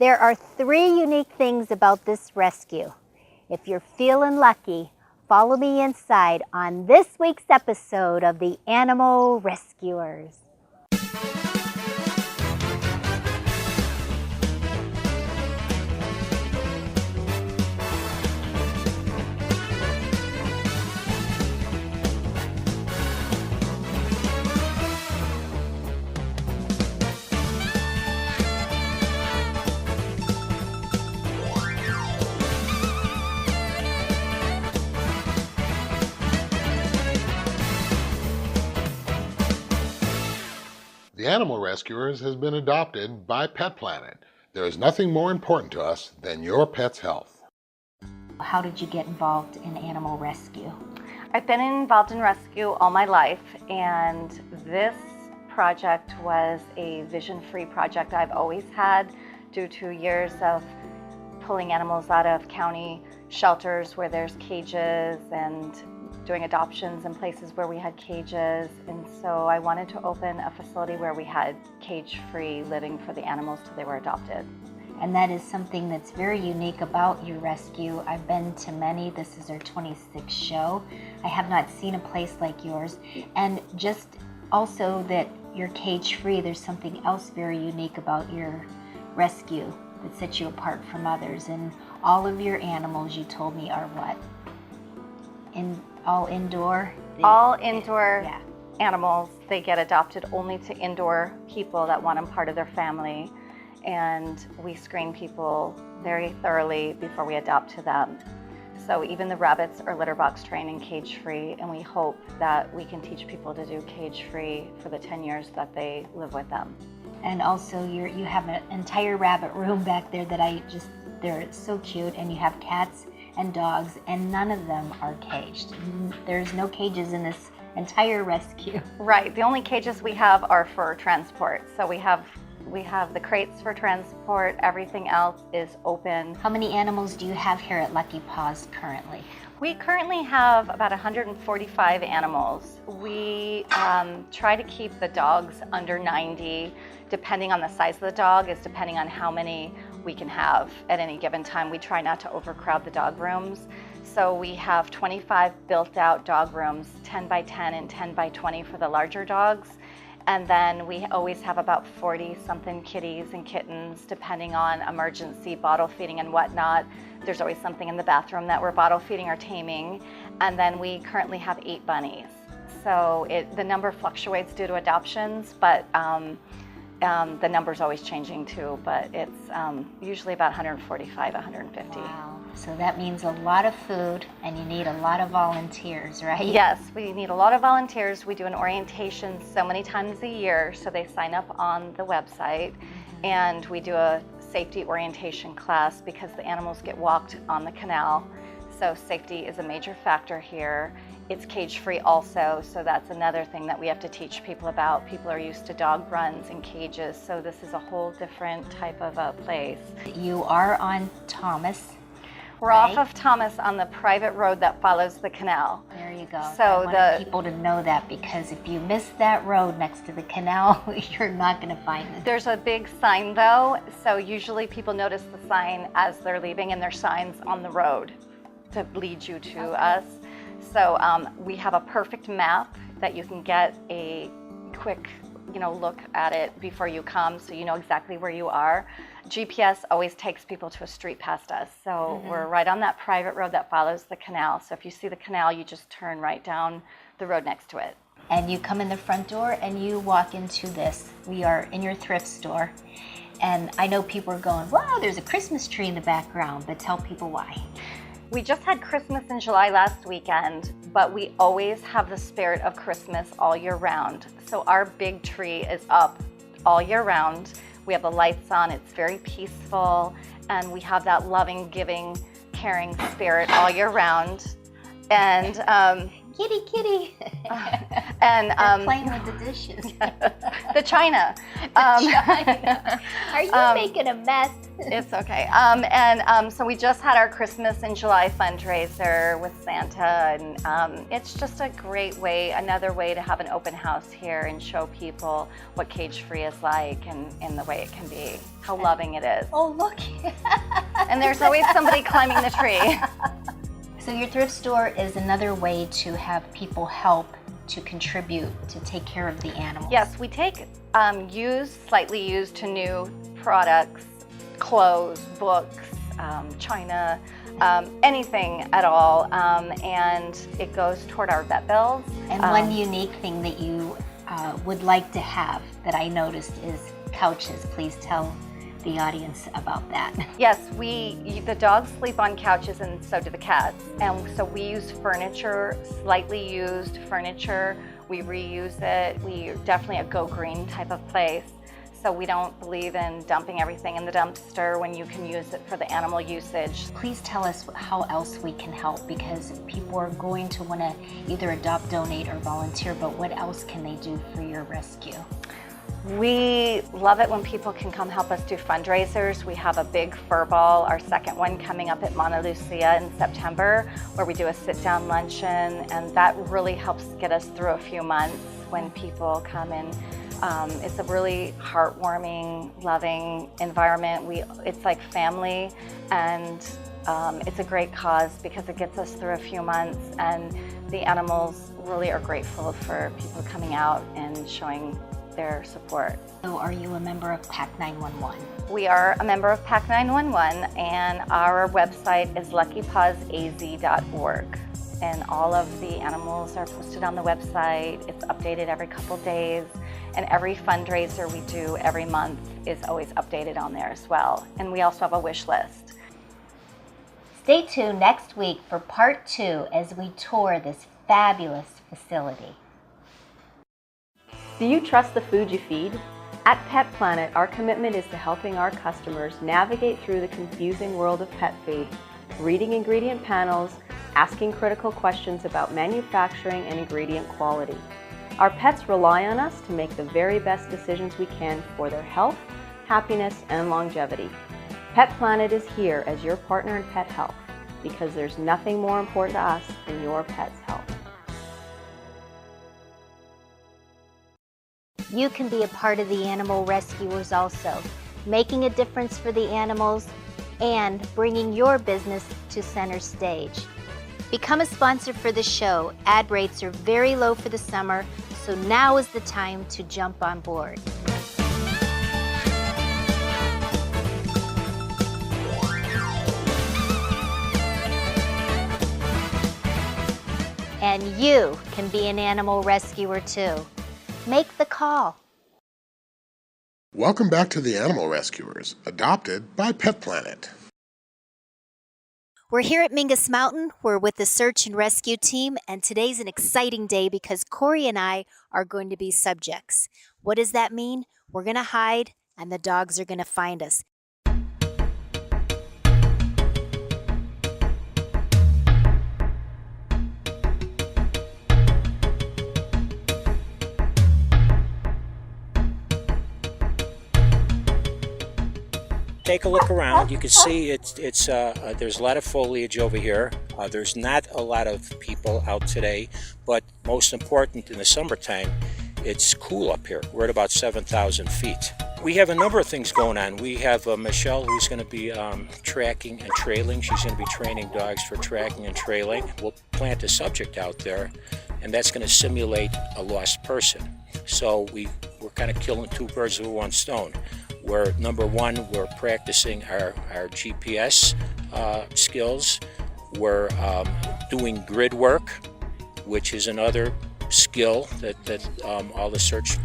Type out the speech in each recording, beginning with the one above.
There are 3 unique things about this rescue. If you're feeling lucky, follow me inside on this week's episode of the Animal Rescuers. The Animal Rescuers has been adopted by Pet Planet. There is nothing more important to us than your pet's health. How did you get involved in animal rescue? I've been involved in rescue all my life, and this project was a vision-free project I've always had due to years of pulling animals out of county shelters where there's cages and doing adoptions in places where we had cages. And so I wanted to open a facility where we had cage-free living for the animals till they were adopted. And that is something that's very unique about your rescue. I've been to many. This is our 26th show. I have not seen a place like yours. And just also that you're cage-free, there's something else very unique about your rescue that sets you apart from others. And all of your animals, you told me, are what? All indoor? All indoor Yeah. animals. They get adopted only to indoor people that want them part of their family. And we screen people very thoroughly before we adopt to them. So even the rabbits are litter box trained and cage free, and we hope that we can teach people to do cage free for the 10 years that they live with them. And also you have an entire rabbit room back there that they're so cute, and you have cats and dogs, and none of them are caged. There's no cages in this entire rescue. Right, the only cages we have are for transport. So we have the crates for transport, everything else is open. How many animals do you have here at Lucky Paws currently? We currently have about 145 animals. We try to keep the dogs under 90, depending on the size of the dog, is depending on how many we can have at any given time. We try not to overcrowd the dog rooms. So we have 25 built out dog rooms, 10 by 10 and 10 by 20 for the larger dogs. And then we always have about 40 something kitties and kittens, depending on emergency bottle feeding and whatnot. There's always something in the bathroom that we're bottle feeding or taming. And then we currently have 8 bunnies. So the number fluctuates due to adoptions, but the number's always changing too, but it's usually about 145, 150. Wow. So that means a lot of food, and you need a lot of volunteers, right? Yes, we need a lot of volunteers. We do an orientation so many times a year, so they sign up on the website, and we do a safety orientation class because the animals get walked on the canal. So safety is a major factor here. It's cage-free also, so that's another thing that we have to teach people about. People are used to dog runs and cages, so this is a whole different type of a place. You are on Thomas. We're off of Thomas on the private road that follows the canal. There you go. So I want people to know that, because if you miss that road next to the canal, you're not going to find it. There's a big sign though, so usually people notice the sign as they're leaving, and there's signs on the road to lead you to us. So we have a perfect map that you can get a quick look at it before you come, so you know exactly where you are. GPS always takes people to a street past us, so we're right on that private road that follows the canal. So if you see the canal, you just turn right down the road next to it. And you come in the front door and you walk into this. We are in your thrift store, and I know people are going, wow, there's a Christmas tree in the background, but tell people why. We just had Christmas in July last weekend, but we always have the spirit of Christmas all year round. So our big tree is up all year round. We have the lights on, it's very peaceful, and we have that loving, giving, caring spirit all year round. And Kitty, kitty. And They're playing with the dishes. the china. China. Are you making a mess? It's okay. So we just had our Christmas in July fundraiser with Santa, and it's just a great way, another way to have an open house here and show people what cage-free is like and the way it can be, how loving it is. Oh, look. And there's always somebody climbing the tree. So your thrift store is another way to have people help to contribute to take care of the animals. Yes, we take slightly used to new products, clothes, books, china, anything at all, and it goes toward our vet bills. And one unique thing that you would like to have that I noticed is couches. Please tell the audience about that. Yes, the dogs sleep on couches and so do the cats. And so we use furniture, slightly used furniture. We reuse it. We're definitely a go green type of place. So we don't believe in dumping everything in the dumpster when you can use it for the animal usage. Please tell us how else we can help, because people are going to want to either adopt, donate, or volunteer, but what else can they do for your rescue? We love it when people can come help us do fundraisers. We have a big fur ball, our second one coming up at Monte Lucia in September, where we do a sit-down luncheon, and that really helps get us through a few months when people come in. It's a really heartwarming, loving environment. It's like family, and it's a great cause because it gets us through a few months, and the animals really are grateful for people coming out and showing their support. So are you a member of PAC 911? We are a member of PAC 911, and our website is luckypawsaz.org. And all of the animals are posted on the website. It's updated every couple days. And every fundraiser we do every month is always updated on there as well. And we also have a wish list. Stay tuned next week for part 2 as we tour this fabulous facility. Do you trust the food you feed? At Pet Planet, our commitment is to helping our customers navigate through the confusing world of pet food, reading ingredient panels, asking critical questions about manufacturing and ingredient quality. Our pets rely on us to make the very best decisions we can for their health, happiness, and longevity. Pet Planet is here as your partner in pet health, because there's nothing more important to us than your pet's health. You can be a part of the animal rescuers also, making a difference for the animals and bringing your business to center stage. Become a sponsor for the show. Ad rates are very low for the summer, so now is the time to jump on board. And you can be an animal rescuer too. Make the call. Welcome back to the Animal Rescuers, adopted by Pet Planet. We're here at Mingus Mountain. We're with the search and rescue team, and today's an exciting day because Cory and I are going to be subjects. What does that mean? We're going to hide, and the dogs are going to find us. Take a look around. You can see there's a lot of foliage over here. There's not a lot of people out today, but most important, in the summertime, it's cool up here. We're at about 7,000 feet. We have a number of things going on. We have Michelle, who's going to be tracking and trailing. She's going to be training dogs for tracking and trailing. We'll plant a subject out there, and that's going to simulate a lost person. So we're kind of killing two birds with one stone. Where number one, we're practicing our GPS skills. We're doing grid work, which is another skill that all the search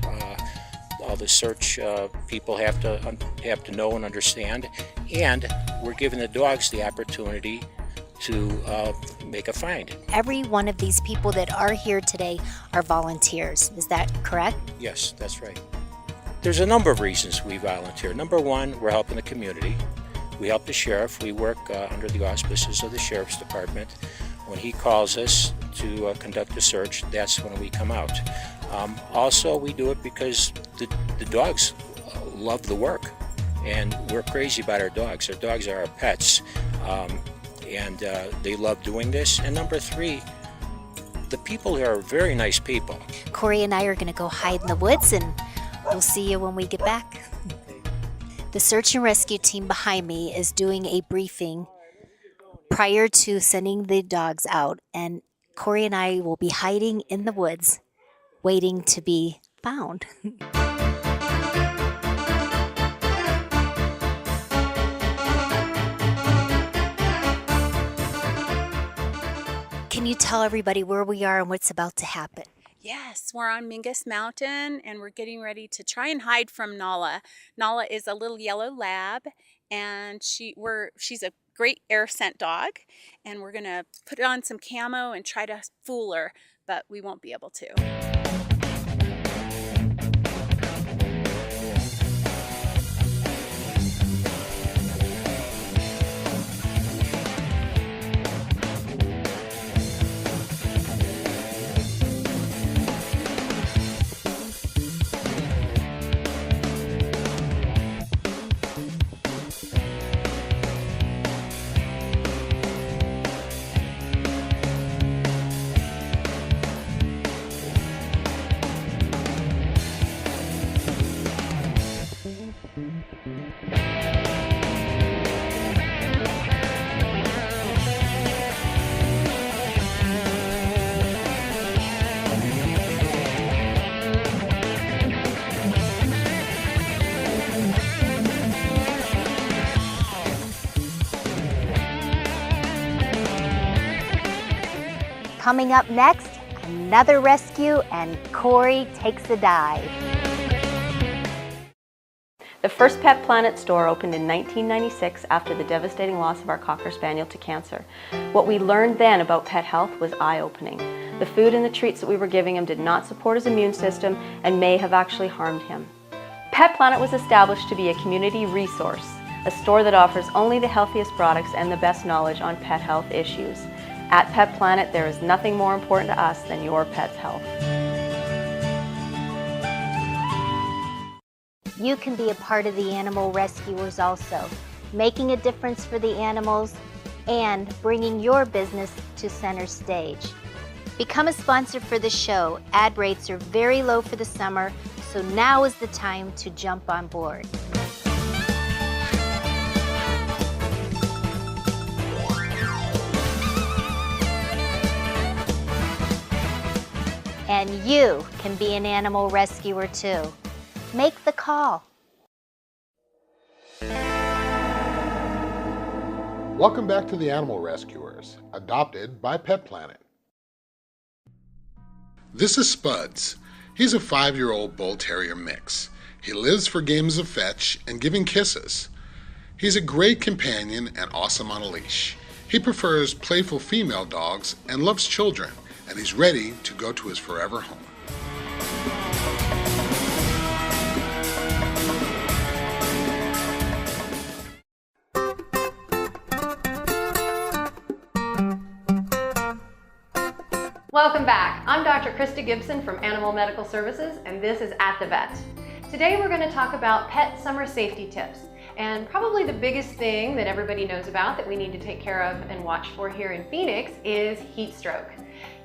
people have to know and understand. And we're giving the dogs the opportunity to make a find. Every one of these people that are here today are volunteers. Is that correct? Yes, that's right. There's a number of reasons we volunteer. Number one, we're helping the community. We help the sheriff. We work under the auspices of the sheriff's department. When he calls us to conduct a search, that's when we come out. Also, we do it because the dogs love the work, and we're crazy about our dogs. Our dogs are our pets, and they love doing this. And number three, the people here are very nice people. Cory and I are going to go hide in the woods, and we'll see you when we get back. The search and rescue team behind me is doing a briefing prior to sending the dogs out, and Cory and I will be hiding in the woods, waiting to be found. Can you tell everybody where we are and what's about to happen? Yes, we're on Mingus Mountain and we're getting ready to try and hide from Nala. Nala is a little yellow lab, and she's a great air scent dog, and we're gonna put on some camo and try to fool her, but we won't be able to. Coming up next, another rescue, and Cory takes a dive. The first Pet Planet store opened in 1996 after the devastating loss of our Cocker Spaniel to cancer. What we learned then about pet health was eye-opening. The food and the treats that we were giving him did not support his immune system and may have actually harmed him. Pet Planet was established to be a community resource, a store that offers only the healthiest products and the best knowledge on pet health issues. At Pet Planet, there is nothing more important to us than your pet's health. You can be a part of the animal rescuers also, making a difference for the animals and bringing your business to center stage. Become a sponsor for the show. Ad rates are very low for the summer, so now is the time to jump on board. And you can be an animal rescuer too. Make the call. Welcome back to the Animal Rescuers, adopted by Pet Planet. This is Spuds. He's a 5-year-old bull terrier mix. He lives for games of fetch and giving kisses. He's a great companion and awesome on a leash. He prefers playful female dogs and loves children, and he's ready to go to his forever home. Welcome back. I'm Dr. Krista Gibson from Animal Medical Services, and this is At the Vet. Today we're going to talk about pet summer safety tips. And probably the biggest thing that everybody knows about that we need to take care of and watch for here in Phoenix is heat stroke.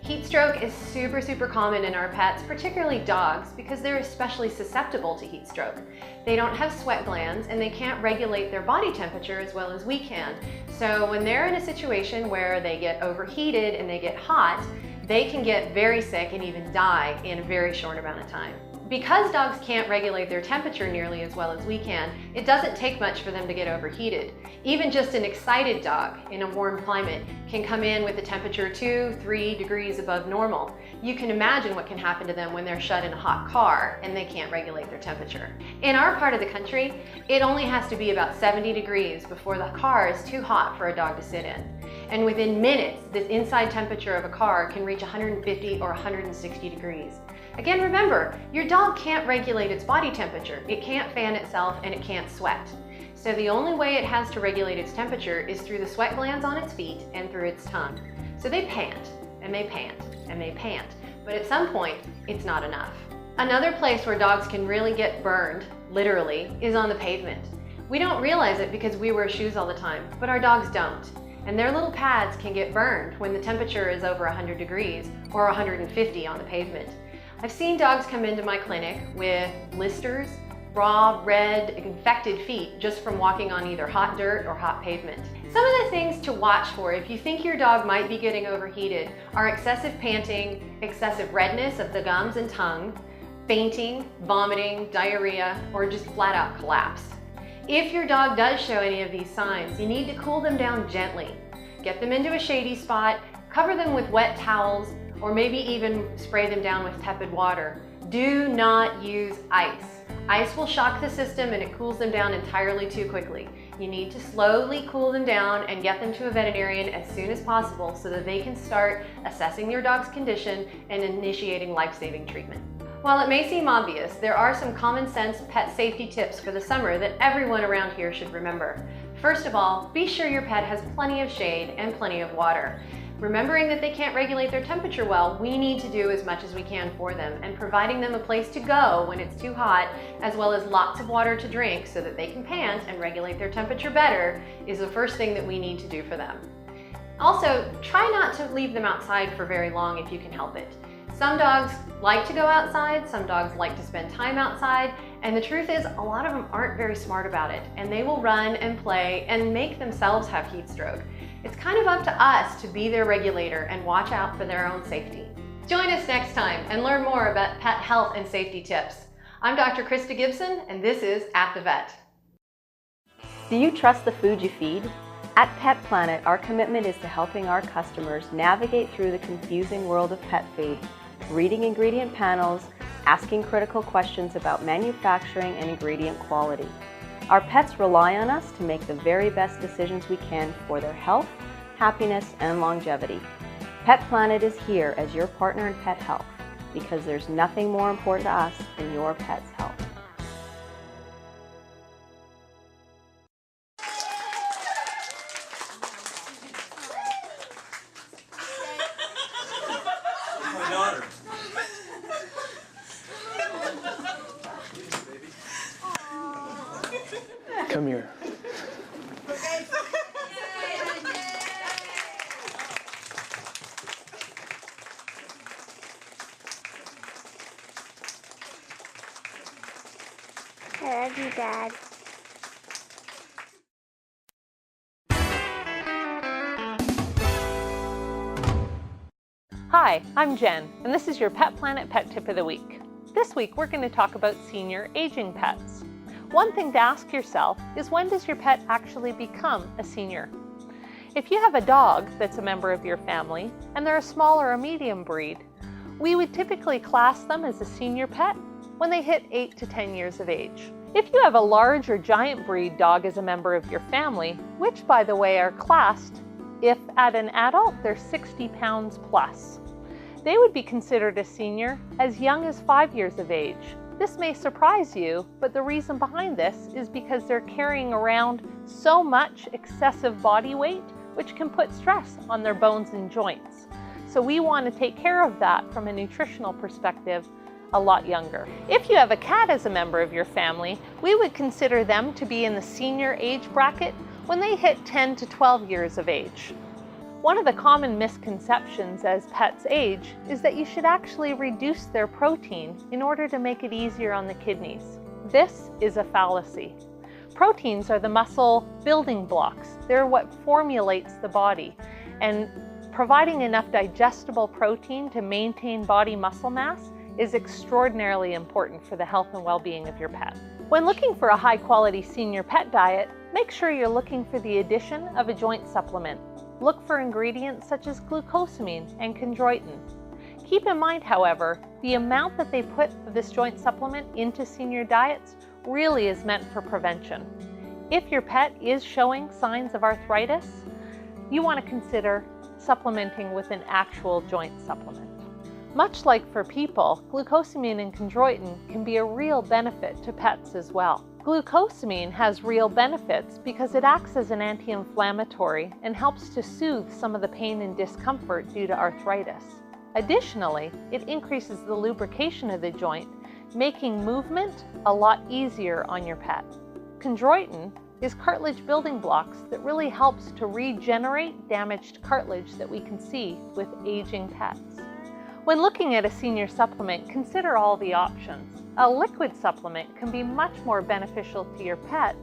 Heat stroke is super common in our pets, particularly dogs, because they're especially susceptible to heat stroke. They don't have sweat glands and they can't regulate their body temperature as well as we can. So when they're in a situation where they get overheated and they get hot, they can get very sick and even die in a very short amount of time. Because dogs can't regulate their temperature nearly as well as we can, it doesn't take much for them to get overheated. Even just an excited dog in a warm climate can come in with a temperature 2-3 degrees above normal. You can imagine what can happen to them when they're shut in a hot car and they can't regulate their temperature. In our part of the country, it only has to be about 70 degrees before the car is too hot for a dog to sit in. And within minutes, the inside temperature of a car can reach 150 or 160 degrees. Again, remember, your dog can't regulate its body temperature. It can't fan itself and it can't sweat. So the only way it has to regulate its temperature is through the sweat glands on its feet and through its tongue. So they pant, and they pant, and they pant. But at some point, it's not enough. Another place where dogs can really get burned, literally, is on the pavement. We don't realize it because we wear shoes all the time, but our dogs don't. And their little pads can get burned when the temperature is over 100 degrees or 150 on the pavement. I've seen dogs come into my clinic with blisters, raw, red, infected feet just from walking on either hot dirt or hot pavement. Some of the things to watch for if you think your dog might be getting overheated are excessive panting, excessive redness of the gums and tongue, fainting, vomiting, diarrhea, or just flat out collapse. If your dog does show any of these signs, you need to cool them down gently. Get them into a shady spot, cover them with wet towels, or maybe even spray them down with tepid water. Do not use ice. Ice will shock the system and it cools them down entirely too quickly. You need to slowly cool them down and get them to a veterinarian as soon as possible so that they can start assessing your dog's condition and initiating life-saving treatment. While it may seem obvious, there are some common sense pet safety tips for the summer that everyone around here should remember. First of all, be sure your pet has plenty of shade and plenty of water. Remembering that they can't regulate their temperature well, we need to do as much as we can for them, and providing them a place to go when it's too hot, as well as lots of water to drink so that they can pant and regulate their temperature better, is the first thing that we need to do for them. Also, try not to leave them outside for very long if you can help it. Some dogs like to go outside, some dogs like to spend time outside, and the truth is a lot of them aren't very smart about it, and they will run and play and make themselves have heat stroke. It's kind of up to us to be their regulator and watch out for their own safety. Join us next time and learn more about pet health and safety tips. I'm Dr. Krista Gibson, and this is At the Vet. Do you trust the food you feed? At Pet Planet, our commitment is to helping our customers navigate through the confusing world of pet food, reading ingredient panels, asking critical questions about manufacturing and ingredient quality. Our pets rely on us to make the very best decisions we can for their health, happiness, and longevity. Pet Planet is here as your partner in pet health because there's nothing more important to us than your pet's health. Come here. I love you, Dad. Hi, I'm Jen, and this is your Pet Planet Pet Tip of the Week. This week we're going to talk about senior aging pets. One thing to ask yourself is, when does your pet actually become a senior? If you have a dog that's a member of your family and they're a small or a medium breed, we would typically class them as a senior pet when they hit 8 to 10 years of age. If you have a large or giant breed dog as a member of your family, which by the way are classed if at an adult they're 60 pounds plus, they would be considered a senior as young as 5 years of age. This may surprise you, but the reason behind this is because they're carrying around so much excessive body weight, which can put stress on their bones and joints. So we want to take care of that from a nutritional perspective a lot younger. If you have a cat as a member of your family, we would consider them to be in the senior age bracket when they hit 10 to 12 years of age. One of the common misconceptions as pets age is that you should actually reduce their protein in order to make it easier on the kidneys. This is a fallacy. Proteins are the muscle building blocks. They're what formulates the body, and providing enough digestible protein to maintain body muscle mass is extraordinarily important for the health and well-being of your pet. When looking for a high-quality senior pet diet, make sure you're looking for the addition of a joint supplement. Look for ingredients such as glucosamine and chondroitin. Keep in mind, however, the amount that they put of this joint supplement into senior diets really is meant for prevention. If your pet is showing signs of arthritis, you want to consider supplementing with an actual joint supplement. Much like for people, glucosamine and chondroitin can be a real benefit to pets as well. Glucosamine has real benefits because it acts as an anti-inflammatory and helps to soothe some of the pain and discomfort due to arthritis. Additionally, it increases the lubrication of the joint, making movement a lot easier on your pet. Chondroitin is cartilage building blocks that really helps to regenerate damaged cartilage that we can see with aging pets. When looking at a senior supplement, consider all the options. A liquid supplement can be much more beneficial to your pet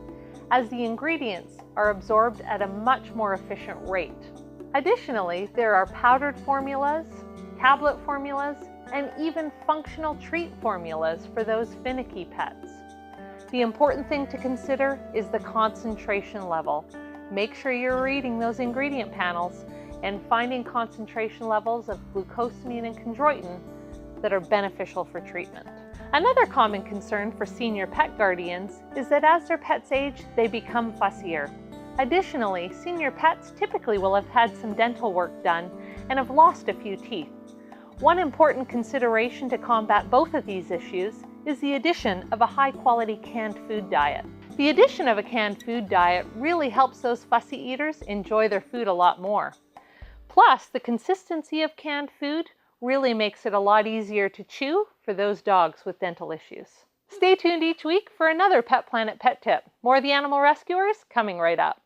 as the ingredients are absorbed at a much more efficient rate. Additionally, there are powdered formulas, tablet formulas, and even functional treat formulas for those finicky pets. The important thing to consider is the concentration level. Make sure you're reading those ingredient panels and finding concentration levels of glucosamine and chondroitin that are beneficial for treatment. Another common concern for senior pet guardians is that as their pets age, they become fussier. Additionally, senior pets typically will have had some dental work done and have lost a few teeth. One important consideration to combat both of these issues is the addition of a high-quality canned food diet. The addition of a canned food diet really helps those fussy eaters enjoy their food a lot more. Plus, the consistency of canned food really makes it a lot easier to chew for those dogs with dental issues. Stay tuned each week for another Pet Planet Pet Tip. More of the Animal Rescuers coming right up.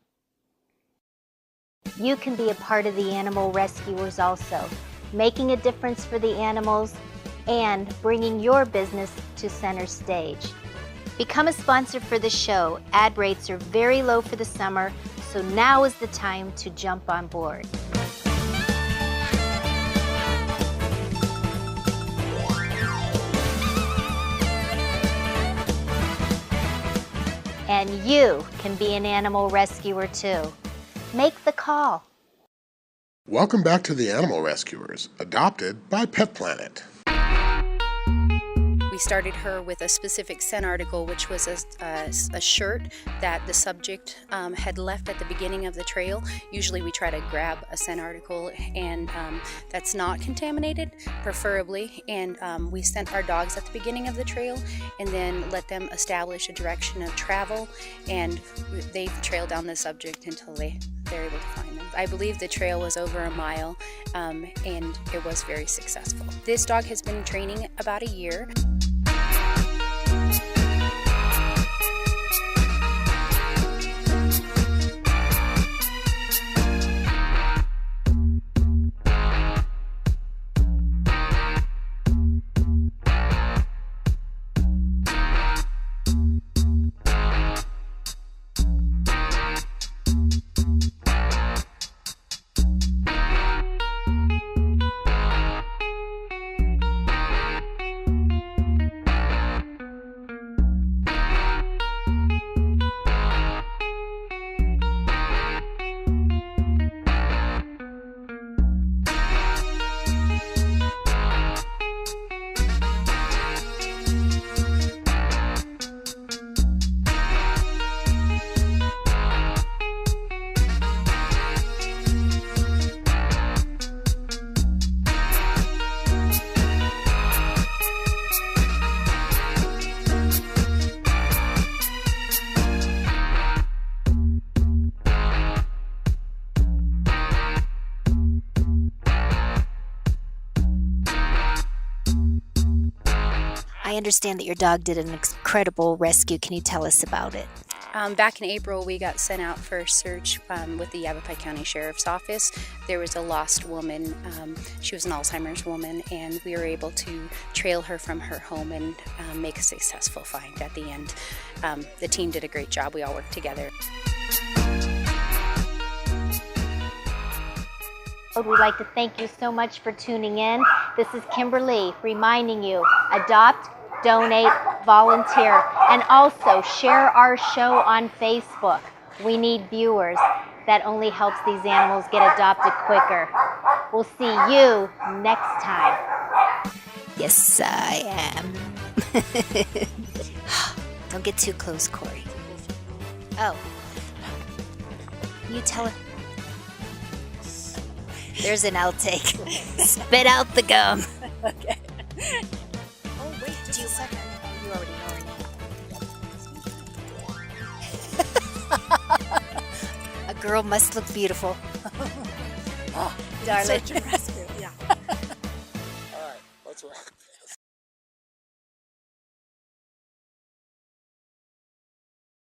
You can be a part of the Animal Rescuers also, making a difference for the animals and bringing your business to center stage. Become a sponsor for the show. Ad rates are very low for the summer, so now is the time to jump on board. And you can be an animal rescuer too. Make the call. Welcome back to the Animal Rescuers, adopted by Pet Planet. We started her with a specific scent article, which was a shirt that the subject had left at the beginning of the trail. Usually we try to grab a scent article and that's not contaminated, preferably, and we sent our dogs at the beginning of the trail and then let them establish a direction of travel, and they trail down the subject until they're able to find them. I believe the trail was over a mile and it was very successful. This dog has been training about a year. I understand that your dog did an incredible rescue. Can you tell us about it? Back in April, we got sent out for a search with the Yavapai County Sheriff's Office. There was a lost woman. She was an Alzheimer's woman, and we were able to trail her from her home and make a successful find at the end. The team did a great job. We all worked together. We'd like to thank you so much for tuning in. This is Kimberly reminding you, adopt, donate, volunteer, and also share our show on Facebook. We need viewers. That only helps these animals get adopted quicker. We'll see you next time. Yes, I am. Don't get too close, Cory. Oh. You tell her. There's an outtake. Spit out the gum. Okay. Oh, wait, just a second. You already know her name. girl must look beautiful. Oh, darling.